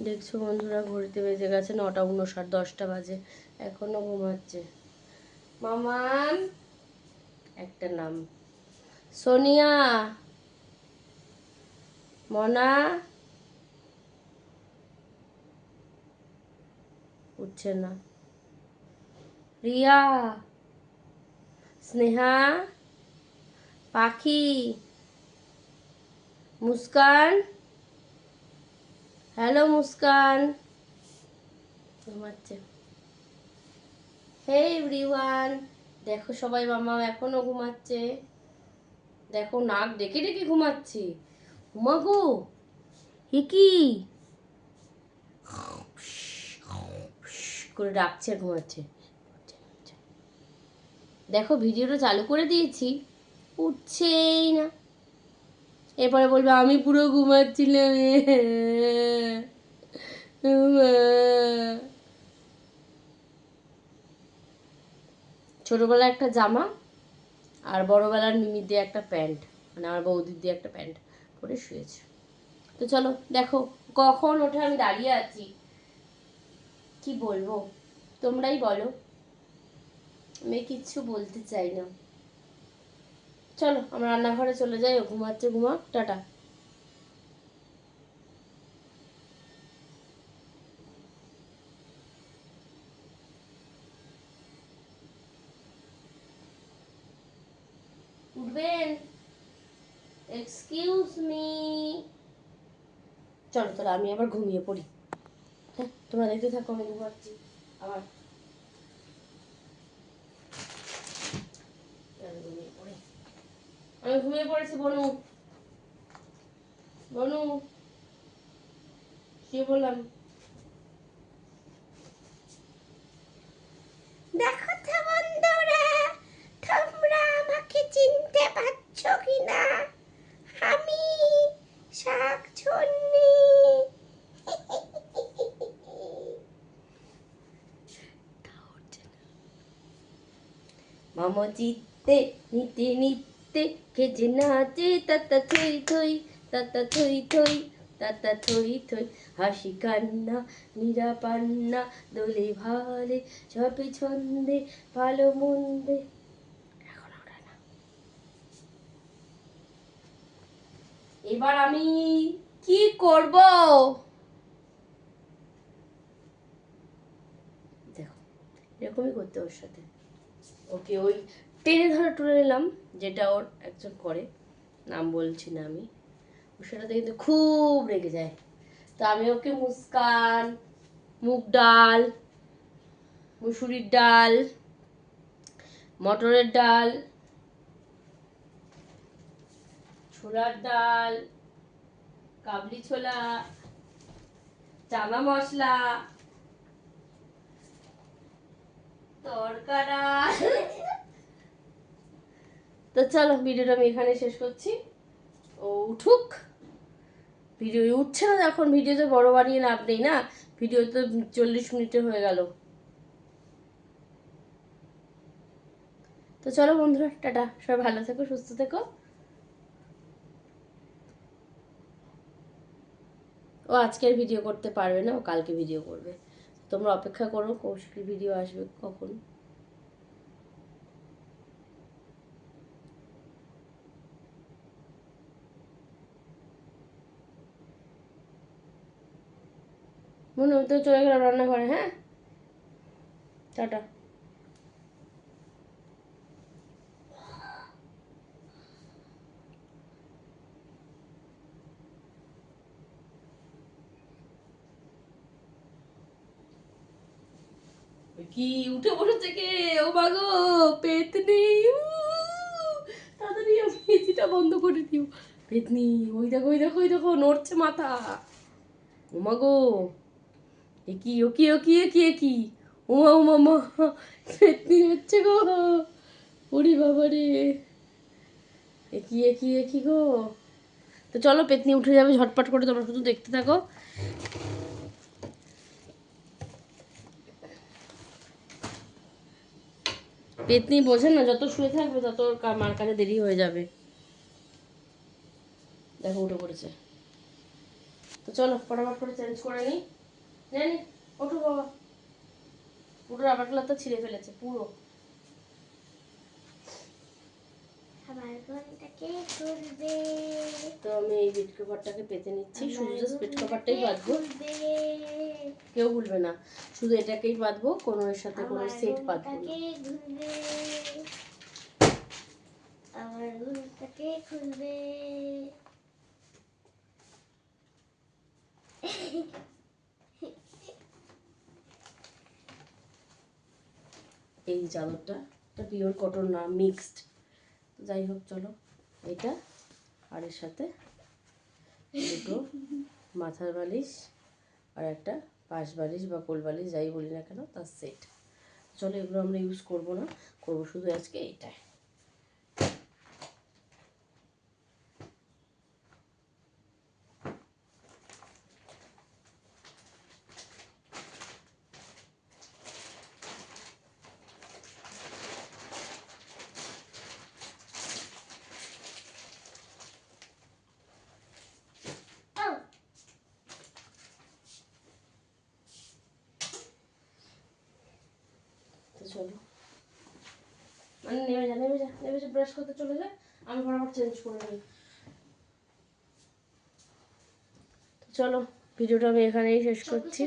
দেখছো বন্ধুরা, ঘড়িতে বেজে গেছে 9:59, 10টা বাজে, এখনো ঘুমাচ্ছে। মামান একটা নাম, সোনিয়া, মনা, উঠছে না। রিয়া, স্নেহা, পাখি, মুস্কান, হ্যালো মুস্কান, ঘুমাচ্ছে। হে এভরিওয়ান, দেখো সবাই, মামা এখনো ঘুমাচ্ছে। দেখো নাক ডেকে ডেকে ঘুমাচ্ছে। ঘুমাগো, হে কি করে ডাকছে আর ঘুমাচ্ছে। দেখো ভিডিওটা চালু করে দিয়েছি, উঠছেই না। এরপরে বলবে আমি পুরো ঘুমাচ্ছিলাম। ছোটবেলায় একটা জামা আর বড়বেলার মিমির দিয়ে একটা প্যান্ট, মানে আমার বৌদির দিয়ে একটা প্যান্ট পরে শুয়েছে। তো চলো দেখো কখন ওঠে, আমি দাঁড়িয়ে আছি, কি বলবো তোমরাই বলো, আমি কিচ্ছু বলতে চাই না। চলো আমরা রান্নাঘরে চলে যাই, ও ঘুমাচ্ছে, ঘুমা, টাটা। উঠবেন, এক্সকিউজ মি। চলো তাহলে আমি আবার ঘুমিয়ে পড়ি। হ্যাঁ তোমরা দেখতে থাকো, আমি ঘুমাচ্ছি আবার। আমি ঘুমিয়ে পড়েছি। বনু, বনু, শুয়ে বললাম। দেখো তো বন্ধুরা, তোমরা আমাকে চিনতে পারছো কিনা? আমি শাকচুন্নি। মামা চিত্তে নিতে নিতে কেজে নাচে, তাতা থই থই, তাতা থই থই, তাতা থই থই। হাসি কান্না নিরাপান্না দোলে ভালে, ঝপে ছন্দে ভালো মন্দে। এখন ওঠে না। এবার আমি কি করব? দেখো এরকমই করতে ওর সাথে, ওকে ওই টেনে ধরে টুলে নিলাম, যেটা ওর একজন করে, নাম বলছি না আমি, ওর সাথে কিন্তু খুব রেগে যায়। তো আমি ওকে মুস্কান, মুগ ডাল, মুসুরির ডাল, মটরের ডাল, ছোলার ডাল, কাবলি ছোলা, চানা মশলা, তরকারা। তো চলো ভিডিওটা আমি এখানে শেষ করছি, ও উঠুক। ভিডিও উঠছে না এখন, ভিডিওতে বড় বাড়িয়ে লাভ নেই না, ভিডিও তো 40 মিনিটের হয়ে গেল। তো চলো বন্ধুরা, টাটা, সবাই ভালো থেকো, সুস্থ থেকো। ও আজকের ভিডিও করতে পারবে না, ও কালকে ভিডিও করবে, তোমরা অপেক্ষা করো কৌশিকের ভিডিও আসবে কখন। মনে হতে চলে গেলাম রান্নাঘরে। হ্যাঁ টাটা। কি উঠে বসেছে কে? ও মাগো, পেতনি, তাড়াতাড়ি আমি এসিটা বন্ধ করে দিও। পেতনি, ওই দেখো ওই দেখো ওই দেখো, নড়ছে মাথা। ও মাগো, এ কি, ও কি, ও কি, এ কি, এ কি? উমা উমা মা, পেতনি হচ্ছে গো। ওরে বাবা রে, এ কি, এ কি, এ কি গো? তো চলো পেতনি উঠে যাবে ঝটপট করে, তোমরা শুধু দেখতে থাকো। পেতনি বোঝে না, যত শুয়ে থাকবে তত মার কাছে দেরি হয়ে যাবে। দেখো উঠে পড়েছে। তো চলো ফটাফট করে চেঞ্জ করে নিই। জানি ওঠো বাবা, পুরো রাবার তো ছিঁড়ে ফেলেছে পুরো। তো আমি এই বেড কভারটাকে পেতে নিচ্ছি, শুধু জাস্ট বেড কভারটাই বাঁধবো, কেউ ভুলবে না, শুধু এটাকেই বাঁধবো, কোনো এর সাথে কোনো সেট বাঁধবো না। আমার ঘুমটাকে খুলবে। এই চাদরটা এটা পিওর কটন না, মিক্সড। যাই হোক চলো, এটা আর এর সাথে দুটো মাথার বালিশ আর একটা পাশ বালিশ বা কোল বালিশ যাই বলি না কেন তার সেট। চলো এগুলো আমরা ইউজ করবো না, করবো শুধু আজকে এইটাই। চলো মানে নেমে যা ব্রাশ করতে চলে যায়, আমি ফটাফট চেঞ্জ করে নিই। চলো ভিডিওটা আমি এখানেই শেষ করছি।